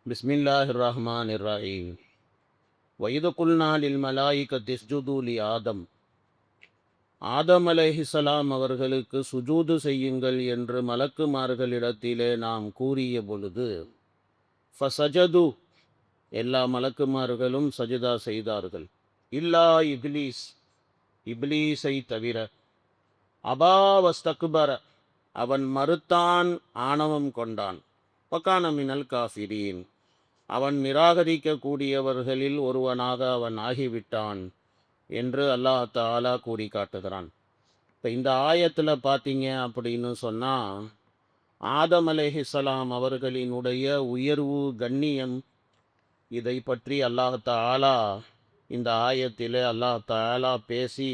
பிஸ்மில்லாஹிர் ரஹ்மானிர் ரஹீம். வயது குல்னா லில் மலாயிகத்தி இஸ்ஜுது லி ஆதம். ஆதம் அலைஹிஸ்ஸலாம் அவர்களுக்கு சுஜூது செய்யுங்கள் என்று மலக்குமார்களிடத்திலே நாம் கூறிய பொழுது, ஃபசஜது, எல்லா மலக்குமார்களும் சஜிதா செய்தார்கள். இல்லா இப்லீஸ், இப்லீஸை தவிர. அபா வஸ்தக்பர, அவன் மறுத்தான், ஆணவம் கொண்டான். வகான மினல் காஃபிரீன், அவன் நிராகரிக்கக்கூடியவர்களில் ஒருவனாக அவன் ஆகிவிட்டான் என்று அல்லாஹ் தஆலா கூறி காட்டுகிறான். இப்போ இந்த ஆயத்தில் பார்த்தீங்க அப்படின்னு சொன்னால், ஆதம் அலைஹிஸ்ஸலாம் அவர்களினுடைய உயர்வு, கண்ணியம், இதை பற்றி அல்லாஹ் தஆலா இந்த ஆயத்தில் அல்லாஹ் தஆலா பேசி,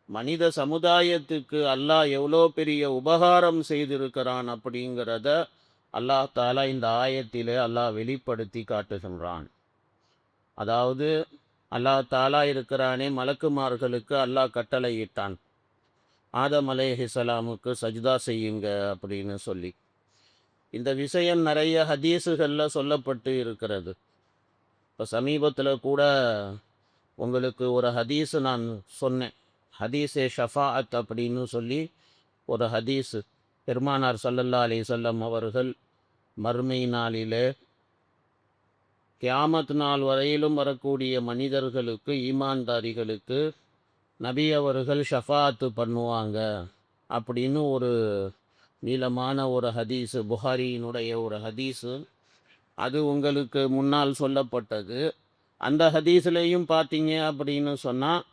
மனித சமுதாயத்துக்கு அல்லாஹ் எவ்வளோ பெரிய உபகாரம் செய்திருக்கிறான் அப்படிங்கிறத அல்லாஹ் தஆலா இந்த ஆயத்திலே அல்லாஹ் வெளிப்படுத்தி காட்டுகின்றான். அதாவது அல்லாஹ் தஆலா இருக்கிறானே, மலக்குமார்களுக்கு அல்லாஹ் கட்டளையிட்டான், ஆதம் அலைஹிஸ்ஸலாமுக்கு சஜ்தா செய்யுங்க அப்படின்னு சொல்லி. இந்த விஷயம் நிறைய ஹதீஸுகளில் சொல்லப்பட்டு இருக்கிறது. இப்போ சமீபத்தில் கூட உங்களுக்கு ஒரு ஹதீஸு நான் சொன்னேன். ஹதீஸே ஷஃபாஅத் அப்படின்னு சொல்லி ஒரு ஹதீஸு. பெருமானார் ஸல்லல்லாஹு அலைஹி வஸல்லம் அவர்கள் மறுமை நாளிலே கியாமத் நாள் வரையிலும் வரக்கூடிய மனிதர்களுக்கு, ஈமான்தாரிகளுக்கு நபி அவர்கள் ஷஃபாத்து பண்ணுவாங்க அப்படின்னு ஒரு நீளமான ஒரு ஹதீஸு, புகாரியினுடைய ஒரு ஹதீஸு. அது உங்களுக்கு முன்னால் சொல்லப்பட்டது. அந்த ஹதீஸ்லேயும் பார்த்தீங்க அப்படின்னு சொன்னால்,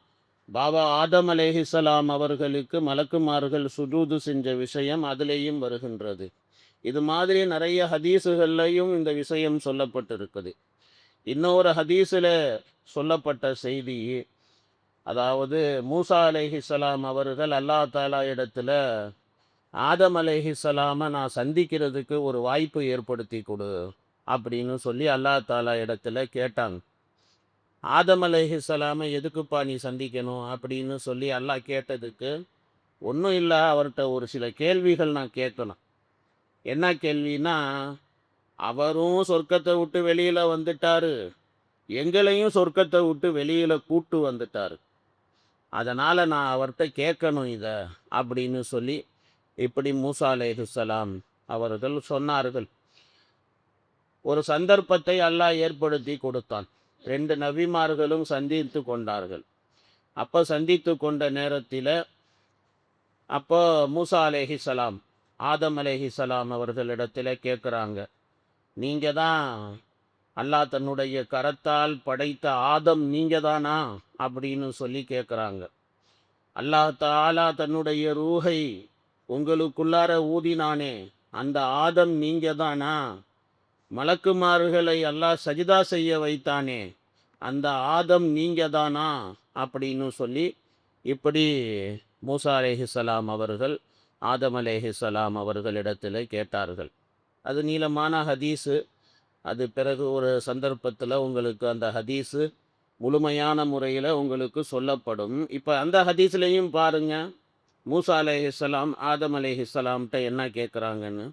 பாபா ஆதம் அலைஹிஸ்ஸலாம் அவர்களுக்கு மலக்குமார்கள் சுஜூது செஞ்ச விஷயம் அதுலேயும் வருகின்றது. இது மாதிரி நிறைய ஹதீஸுகள்லையும் இந்த விஷயம் சொல்லப்பட்டிருக்குது. இன்னொரு ஹதீஸில் சொல்லப்பட்ட செய்தி, அதாவது மூசா அலைஹிஸ்ஸலாம் அவர்கள் அல்லாஹ் தஆலா இடத்துல, ஆதம் அலைஹிஸ்ஸலாமை நான் சந்திக்கிறதுக்கு ஒரு வாய்ப்பு ஏற்படுத்தி கொடு அப்படின்னு சொல்லி அல்லாஹ் தஆலா இடத்துல கேட்டாங்க. ஆதம் அலைஹிஸ்ஸலாமை எதுக்குப்பா நீ சந்திக்கணும் அப்படின்னு சொல்லி அல்லாஹ் கேட்டதுக்கு, ஒன்றும் இல்லை, அவர்கிட்ட ஒரு சில கேள்விகள் நான் கேட்கணும். என்ன கேள்வின்னா, அவரும் சொர்க்கத்தை விட்டு வெளியில் வந்துட்டாரு, எங்களையும் சொர்க்கத்தை விட்டு வெளியில் கூட்டு வந்துட்டார். அதனால் நான் அவர்கிட்ட கேட்கணும் இதை அப்படின்னு சொல்லி இப்படி மூசா அலைஹிஸ்ஸலாம் அவர்கள் சொன்னார்கள். ஒரு சந்தர்ப்பத்தை அல்லாஹ் ஏற்படுத்தி கொடுத்தான். 2 நபிமார்களும் சந்தித்து கொண்டார்கள். அப்போ சந்தித்து கொண்ட நேரத்தில், அப்போ மூசா அலைஹிஸ்ஸலாம் ஆதம் அலைஹிஸ்ஸலாம் அவர்களிடத்தில் கேட்குறாங்க, நீங்கள் தான் அல்லாஹ் தன்னுடைய கரத்தால் படைத்த ஆதம் நீங்கள் தானா அப்படின்னு சொல்லி கேட்குறாங்க. அல்லாஹ் தஆலா தன்னுடைய ரூஹை உங்களுக்குள்ளார ஊதினானே, அந்த ஆதம் நீங்கள் தானா? மலக்குமார்களை அல்லாஹ் சஜிதா செய்ய வைத்தானே, அந்த ஆதம் நீங்கள் தானா அப்படின்னு சொல்லி இப்படி மூசா அலைஹிஸ்ஸலாம் அவர்கள் ஆதம் அலைஹிஸ்ஸலாம் அவர்களிடத்தில் கேட்டார்கள். அது நீளமான ஹதீஸு. அது பிறகு ஒரு சந்தர்ப்பத்தில் உங்களுக்கு அந்த ஹதீஸு முழுமையான முறையில் உங்களுக்கு சொல்லப்படும். இப்போ அந்த ஹதீஸ்லேயும் பாருங்க, மூசா அலைஹிஸ்ஸலாம் ஆதம் அலைஹிஸ்ஸலாம்கிட்ட என்ன கேட்குறாங்கன்னு.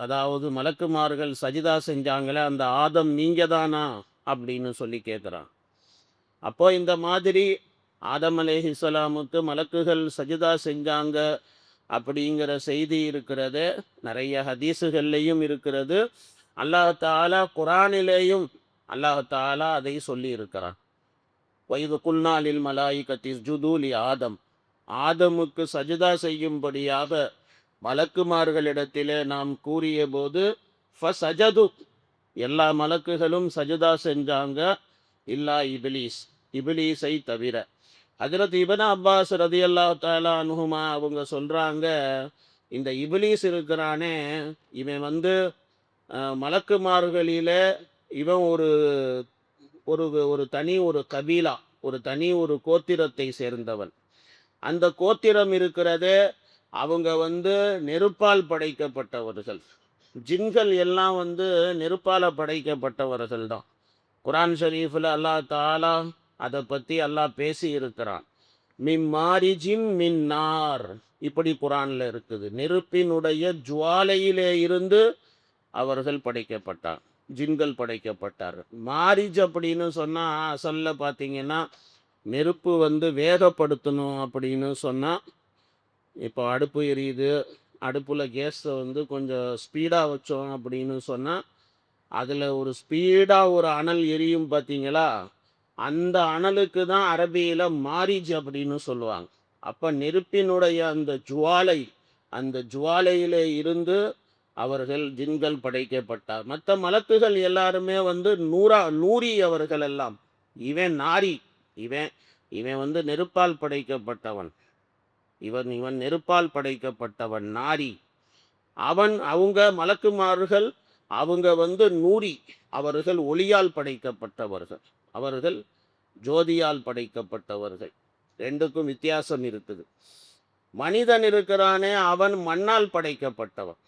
அதாவது மலக்குமார்கள் சஜிதா செஞ்சாங்களே, அந்த ஆதம் நீங்கள் தானா அப்படின்னு சொல்லி கேட்குறான். அப்போ இந்த மாதிரி ஆதம் அலைஹிஸ்ஸலாமுக்கு மலக்குகள் சஜிதா செஞ்சாங்க அப்படிங்கிற செய்தி இருக்கிறது, நிறைய ஹதீஸுகள்லையும் இருக்கிறது. அல்லாஹ் தஆலா குர்ஆனிலேயும் அல்லாஹ் தஆலா அதை சொல்லி இருக்கிறான். வைது குல்னா லில் மலாயிகத்தி இஸ்ஜுது லி ஆதம், ஆதமுக்கு சஜிதா செய்யும்படியாக மலக்குமார்களிடத்திலே நாம் கூறிய போது, ஃபசஜது, எல்லா மலக்குகளும் சஜிதா செஞ்சாங்க. இல்லா இப்லீஸ், இப்லீஸை தவிர. ஹஜ்ரத் இப்னு அப்பாஸ் ரதியல்லாஹு தஆலா அன்ஹுமா அவங்க சொல்கிறாங்க, இந்த இப்லீஸ் இருக்கிறானே, இவன் வந்து மலக்குமார்களிலே இவன் ஒரு ஒரு ஒரு தனி ஒரு கபீலா, ஒரு தனி ஒரு கோத்திரத்தை சேர்ந்தவன். அந்த கோத்திரம் இருக்கிறதே, அவங்க வந்து நெருப்பால் படைக்கப்பட்டவர்கள். ஜின்கள் எல்லாம் வந்து நெருப்பால் படைக்கப்பட்டவர்கள் தான். குர்ஆன் ஷரீஃபில் அல்லாஹ் தஆலா அதை பற்றி அல்லாஹ் பேசி இருக்கிறான். மிம்மாரிஜிம் மின்னார், இப்படி குர்ஆனில் இருக்குது. நெருப்பினுடைய ஜுவாலையிலே இருந்து அவர்கள் படைக்கப்பட்டார், ஜின்கள் படைக்கப்பட்டார். மாரிஜ் அப்படின்னு சொன்னால் அசல்ல பார்த்தீங்கன்னா நெருப்பு வந்து வேகப்படுத்தணும் அப்படின்னு சொன்னால், இப்போ அடுப்பு எரியுது, அடுப்பில் கேஸை வந்து கொஞ்சம் ஸ்பீடாக வச்சோம் அப்படின்னு சொன்னால் அதில் ஒரு ஸ்பீடாக ஒரு அனல் எரியும் பார்த்தீங்களா, அந்த அனலுக்கு தான் அரபியில் மாரிஜ் அப்படின்னு சொல்லுவாங்க. அப்போ நெருப்பினுடைய அந்த ஜுவாலை, அந்த ஜுவாலையிலே இருந்து அவர்கள் ஜின்கள் படைக்கப்பட்டார். மற்ற மலக்குகள் எல்லாருமே வந்து நூரி அவர்கள் எல்லாம். இவன் நாரி, இவன் இவன் வந்து நெருப்பால் படைக்கப்பட்டவன், இவன் இவன் நெருப்பால் படைக்கப்பட்டவன் நாரி. அவங்க மலக்குமார்கள் அவங்க வந்து நூரி, அவர்கள் ஒளியால் படைக்கப்பட்டவர்கள், அவர்கள் ஜோதியால் படைக்கப்பட்டவர்கள். ரெண்டுக்கும் வித்தியாசம் இருக்குது. மனிதன் இருக்கிறானே அவன் மண்ணால் படைக்கப்பட்டவன்,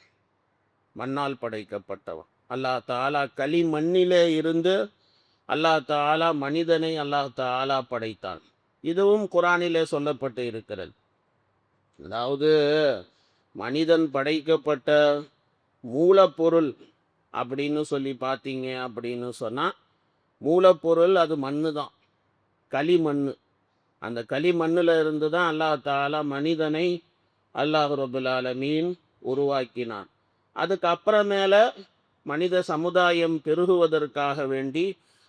மண்ணால் படைக்கப்பட்டவன். அல்லாஹ் தாலா களிமண்ணிலே இருந்து அல்லாஹ் தாலா மனிதனை அல்லாஹ் தாலா படைத்தான். இதுவும் குரானிலே சொல்லப்பட்டு இருக்கிறது. அதாவது மனிதன் படைக்கப்பட்ட மூலப்பொருள் அப்படின்னு சொல்லி பார்த்தீங்க அப்படின்னு சொன்னால், மூலப்பொருள் அது மண்ணு தான், களிமண். அந்த களிமண்ணில் இருந்து தான் அல்லாஹ் தாலா மனிதனை அல்லாஹ் ரபுல் ஆலமீன் உருவாக்கினான். அதுக்கப்புறமேல மனித சமுதாயம் பெருகுவதற்காக வேண்டி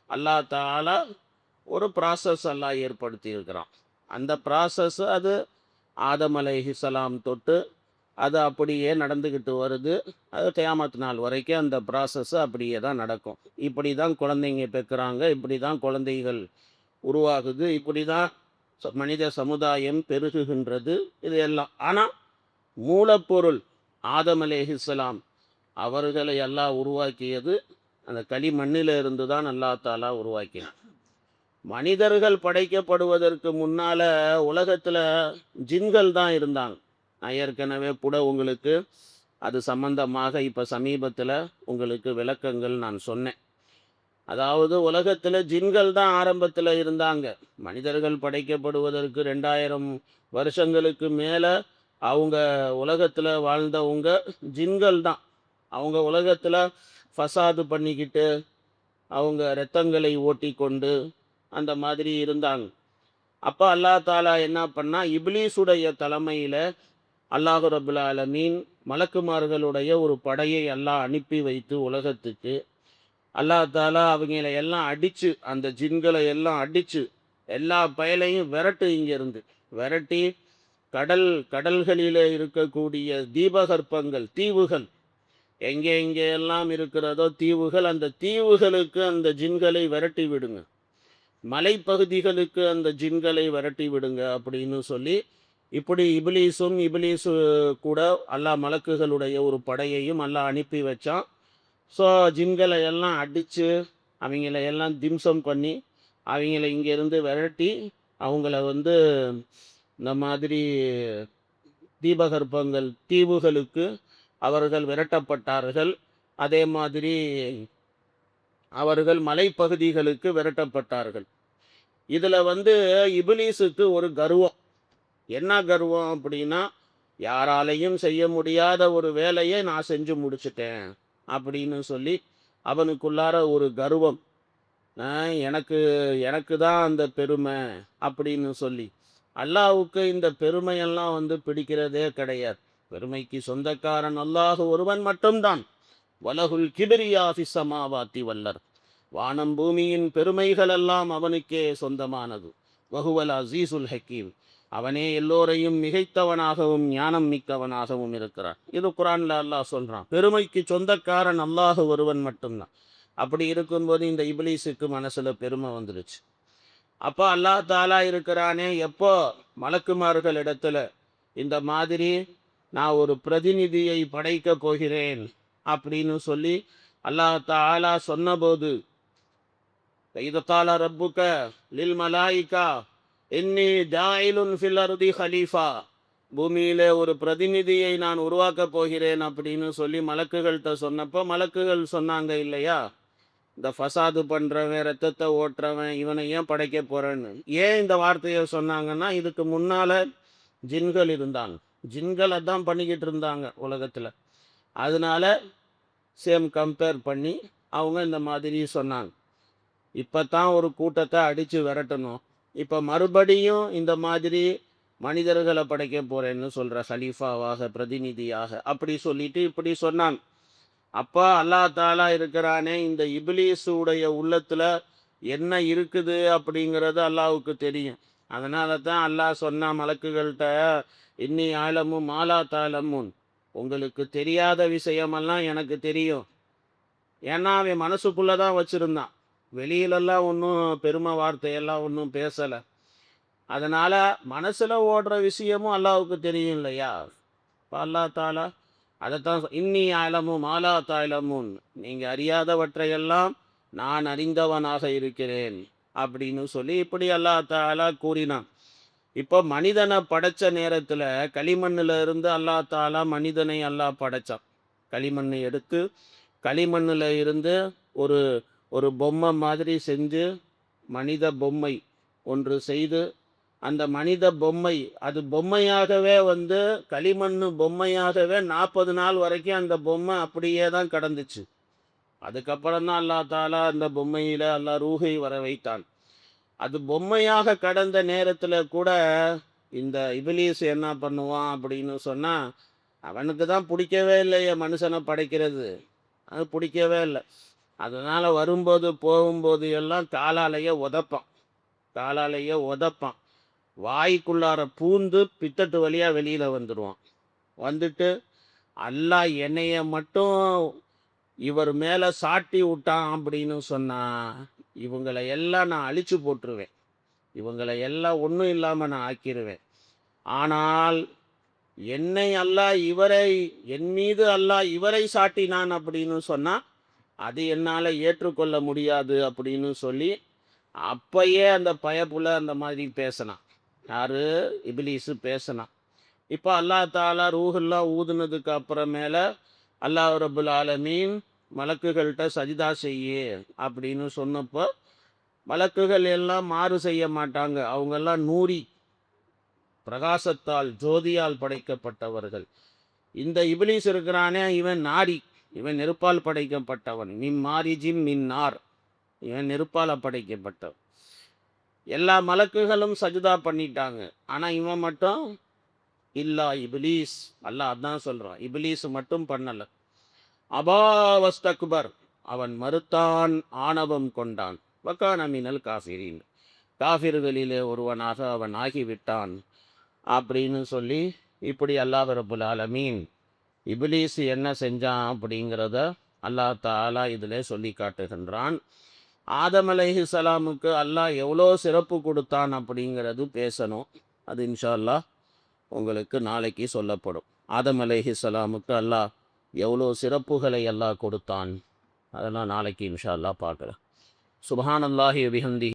அல்லாஹ் தாலா ஒரு ப்ராசஸ் எல்லாம் ஏற்படுத்தி இருக்கிறான். அந்த ப்ராசஸ் அது ஆதம் அலைஹிஸ்ஸலாம் தொட்டு அது அப்படியே நடந்துக்கிட்டு வருது. அது கியாமத் நாள் வரைக்கும் அந்த ப்ராசஸ் அப்படியே தான் நடக்கும். இப்படி தான் குழந்தைங்க பெற்கிறாங்க, இப்படி தான் குழந்தைகள் உருவாகுது, இப்படி தான் மனித சமுதாயம் பெருகுகின்றது, இது எல்லாம். ஆனால் மூலப்பொருள் ஆதம் அலைஹிஸ்ஸலாம் அவர்களை எல்லாம் உருவாக்கியது அந்த களிமண்ணில் இருந்து தான் அல்லாஹ் தாலா உருவாக்கினான். மனிதர்கள் படைக்கப்படுவதற்கு முன்னால் உலகத்தில் ஜின்கள் தான் இருந்தாங்க. நான் ஏற்கனவே கூட உங்களுக்கு அது சம்பந்தமாக இப்போ சமீபத்தில் உங்களுக்கு விளக்கங்கள் நான் சொன்னேன். அதாவது உலகத்தில் ஜின்கள் தான் ஆரம்பத்தில் இருந்தாங்க. மனிதர்கள் படைக்கப்படுவதற்கு 2000 வருஷங்களுக்கு மேலே அவங்க உலகத்தில் வாழ்ந்தவங்க ஜின்கள் தான். அவங்க உலகத்தில் ஃபசாது பண்ணிக்கிட்டு அவங்க இரத்தங்களை ஓட்டி கொண்டு அந்த மாதிரி இருந்தாங்க. அப்போ அல்லாஹ் தாலா என்ன பண்ணா, இப்லீஸுடைய தலைமையில் அல்லாஹ் ரபுல் ஆலமீன் மலக்குமார்களுடைய ஒரு படையை அல்லாஹ் அனுப்பி வைத்து உலகத்துக்கு அல்லாஹ் தாலா அவங்கள எல்லாம் அடித்து, அந்த ஜின்களை எல்லாம் அடித்து எல்லா பயலையும் விரட்டு, இங்கேருந்து விரட்டி கடல்களிலே இருக்கக்கூடிய தீபகற்பங்கள், தீவுகள், எங்கே எங்கே எல்லாம் இருக்கிறதோ தீவுகள், அந்த தீவுகளுக்கு அந்த ஜின்களை விரட்டி விடுங்க, மலைப்பகுதிகளுக்கு அந்த ஜின்களை விரட்டி விடுங்க அப்படின்னு சொல்லி, இப்படி இபிலீஸு கூட அல்லாஹ் மலக்குகளுடைய ஒரு படையையும் அல்லாஹ் அனுப்பி வச்சான். ஸோ ஜின்களை எல்லாம் அடித்து அவங்கள எல்லாம் திம்சம் பண்ணி அவங்கள இங்கேருந்து விரட்டி அவங்கள வந்து இந்த மாதிரி தீபகற்பங்கள், தீவுகளுக்கு அவர்கள் விரட்டப்பட்டார்கள். அதே மாதிரி அவர்கள் மலைப்பகுதிகளுக்கு விரட்டப்பட்டார்கள். இதில் வந்து இபிலீஸுக்கு ஒரு கர்வம். என்ன கர்வம் அப்படின்னா, யாராலையும் செய்ய முடியாத ஒரு வேலையை நான் செஞ்சு முடிச்சிட்டேன் அப்படின்னு சொல்லி அவனுக்குள்ளார ஒரு கர்வம். எனக்கு எனக்கு தான் அந்த பெருமை அப்படின்னு சொல்லி. அல்லாஹ்வுக்கு இந்த பெருமையெல்லாம் வந்து பிடிக்கிறதே கிடையாது. பெருமைக்கு சொந்தக்காரன் அல்லாஹ் ஒருவன் மட்டும்தான். வலகுல் கிபிரியா ஃபிஸ் ஸமாவாத்தி வல்லர், வானம் பூமியின் பெருமைகளெல்லாம் அவனுக்கே சொந்தமானது. வஹுவல் அஸீஸுல் ஹக்கீம், அவனே எல்லோரையும் மிகைத்தவனாகவும் ஞானம் மிக்கவனாகவும் இருக்கிறான். இது குரான்ல அல்லாஹ் சொல்றான். பெருமைக்கு சொந்தக்காரன் அல்லாஹ் ஒருவன் மட்டும்தான். அப்படி இருக்கும்போது இந்த இபிலீஸுக்கு மனசுல பெருமை வந்துடுச்சு. அப்போ அல்லாஹ் தாலா இருக்கிறானே, எப்போ மலக்குமார்கள் இடத்துல இந்த மாதிரி நான் ஒரு பிரதிநிதியை படைக்க போகிறேன் அப்படின்னு சொல்லி அல்லாஹ் தாலா சொன்னபோது, இதத்தால ரப்புக்க லில் மலாயிகா இன்னி ஜாயிலுன் ஃபில் அர்தி ஹலீஃபா, பூமியிலே ஒரு பிரதிநிதியை நான் உருவாக்க போகிறேன் அப்படின்னு சொல்லி மலக்குகள்கிட்ட சொன்னப்போ மலக்குகள் சொன்னாங்க இல்லையா, இந்த ஃபசாது பண்ணுறவன், ரத்தத்தை ஓட்டுறவன், இவனை ஏன் படைக்க போகிறேன்னு. ஏன் இந்த வார்த்தையை சொன்னாங்கன்னா, இதுக்கு முன்னால் ஜின்கள் இருந்தாங்க, ஜின்கள் அதான் பண்ணிக்கிட்டு இருந்தாங்க உலகத்தில். அதனால சேம் கம்பேர் பண்ணி அவங்க இந்த மாதிரி சொன்னாங்க. இப்போ தான் ஒரு கூட்டத்தை அடித்து விரட்டணும், இப்போ மறுபடியும் இந்த மாதிரி மனிதர்களை படைக்க போகிறேன்னு சொல்கிற ஹலீஃபாவாக பிரதிநிதியாக அப்படி சொல்லிட்டு இப்படி சொன்னாங்க. அப்போ அல்லாஹ் தாலா இருக்கிறானே, இந்த இபிலீஸுடைய உள்ளத்தில் என்ன இருக்குது அப்படிங்கிறது அல்லாஹ்வுக்கு தெரியும். அதனால தான் அல்லாஹ் சொன்ன மலக்குகள்கிட்ட, இன்னி ஆலமு மாலா தாலமுன், உங்களுக்கு தெரியாத விஷயமெல்லாம் எனக்கு தெரியும். ஏன்னா அவன் மனசுக்குள்ளே தான் வச்சுருந்தான், வெளியிலெல்லாம் ஒன்றும் பெருமை வார்த்தையெல்லாம் ஒன்றும் பேசலை. அதனால் மனசில் ஓடுற விஷயமும் அல்லாஹ்வுக்கு தெரியும் இல்லையா? இப்போ அல்லாஹ் தாலா அதைத்தான் இன்னி ஆலமு மாலா தாலமுன், நீங்கள் அறியாதவற்றையெல்லாம் நான் அறிந்தவனாக இருக்கிறேன் அப்படின்னு சொல்லி இப்படி அல்லாஹ் தாலா கூறினான். இப்போ மனிதனை படைச்ச நேரத்தில் களிமண்ணில் இருந்து அல்லாஹ் தாலா மனிதனை அல்லாஹ் படைச்சான். களிமண்ணை எடுத்து களிமண்ணில் இருந்து ஒரு ஒரு பொம்மை மாதிரி செஞ்சு, மனித பொம்மை ஒன்று செய்து, அந்த மனித பொம்மை அது பொம்மையாகவே வந்து களிமண்ணு பொம்மையாகவே 40 நாள் வரைக்கும் அந்த பொம்மை அப்படியே தான் கடந்துச்சு. அதுக்கப்புறம் தான் அல்லாஹ் தாலா அந்த பொம்மையில் அல்லாஹ் ரூஹை வர வைத்தான். அது பொம்மையாக கடந்த நேரத்தில் கூட இந்த இபிலீஸ் என்ன பண்ணுவான் அப்படின்னு சொன்னால், அவனுக்கு தான் பிடிக்கவே இல்லையே மனுஷனை படைக்கிறது, அது பிடிக்கவே இல்லை. அதனால் வரும்போது போகும்போது எல்லாம் காலாலேயே உதைப்பான், காலாலேயே உதைப்பான். வாய்க்குள்ளார பூந்து பித்தட்டு வழியாக வெளியில் வந்துடுவான். வந்துட்டு அல்லாஹ் என்னைய மட்டும் இவர் மேலே சாட்டி விட்டான் அப்படின்னு சொன்னால், இவங்களை எல்லாம் நான் அழிச்சு போட்டுருவேன், இவங்களை எல்லாம் ஒன்றும் இல்லாமல் நான் ஆக்கிடுவேன். ஆனால் என்னை அல்லாஹ் இவரை, என் மீது அல்லாஹ் இவரை சாட்டினான் அப்படின்னு சொன்னால் அது என்னால் ஏற்றுக்கொள்ள முடியாது அப்படின்னு சொல்லி அப்பயே அந்த பயப்புல அந்த மாதிரி பேசினான். யார்? இபிலீஸு பேசினான். இப்போ அல்லாஹ் தாலா ரூஹெல்லாம் ஊதுனதுக்கு அப்புறமேல அல்லாஹ் ரபுல் ஆலமீன் மலக்குகள்கிட்ட சஜிதா செய்ய அப்படின்னு சொன்னப்போ, மலக்குகள் எல்லாம் மாறு செய்ய மாட்டாங்க, அவங்கெல்லாம் நூறி பிரகாசத்தால் ஜோதியால் படைக்கப்பட்டவர்கள். இந்த இபிலீஸ் இருக்கிறானே, இவன் நாரி, இவன் நெருப்பால் படைக்கப்பட்டவன். மின் மாரிஜிம் மின் நார், இவன் நெருப்பால் படைக்கப்பட்டவன். எல்லா மலக்குகளும் சஜிதா பண்ணிட்டாங்க, ஆனால் இவன் மட்டும் இல்லா இபிலீஸ், அல்லாஹ் அதான் சொல்கிறான், இபிலீஸ் மட்டும் பண்ணலை. அபாவஸ்தக்பர், அவன் மறுத்தான், ஆணவம் கொண்டான். வக்கான மினல் காஃபிரின், காஃபிர்களிலே ஒருவனாக அவன் ஆகிவிட்டான் அப்படின்னு சொல்லி இப்படி அல்லாஹ் ரப்புல் ஆலமீன் இபிலீஸ் என்ன செஞ்சான் அப்படிங்கிறத அல்லாஹ் தாலா இதில் சொல்லி காட்டுகின்றான். ஆதம் அலைஹிஸ்ஸலாமுக்கு அல்லாஹ் எவ்வளோ சிறப்பு கொடுத்தான் அப்படிங்கிறது பேசணும். அது இன்ஷா அல்லாஹ் உங்களுக்கு நாளைக்கு சொல்லப்படும். ஆதம் அலைஹிஸ்ஸலாமுக்கு அல்லாஹ் எவ்வளோ சிறப்புகளை அல்லாஹ் கொடுத்தான், அதெல்லாம் நாளைக்கு இன்ஷா அல்லாஹ் பார்க்குறேன். சுப்ஹானல்லாஹி வபிஹம்திஹி.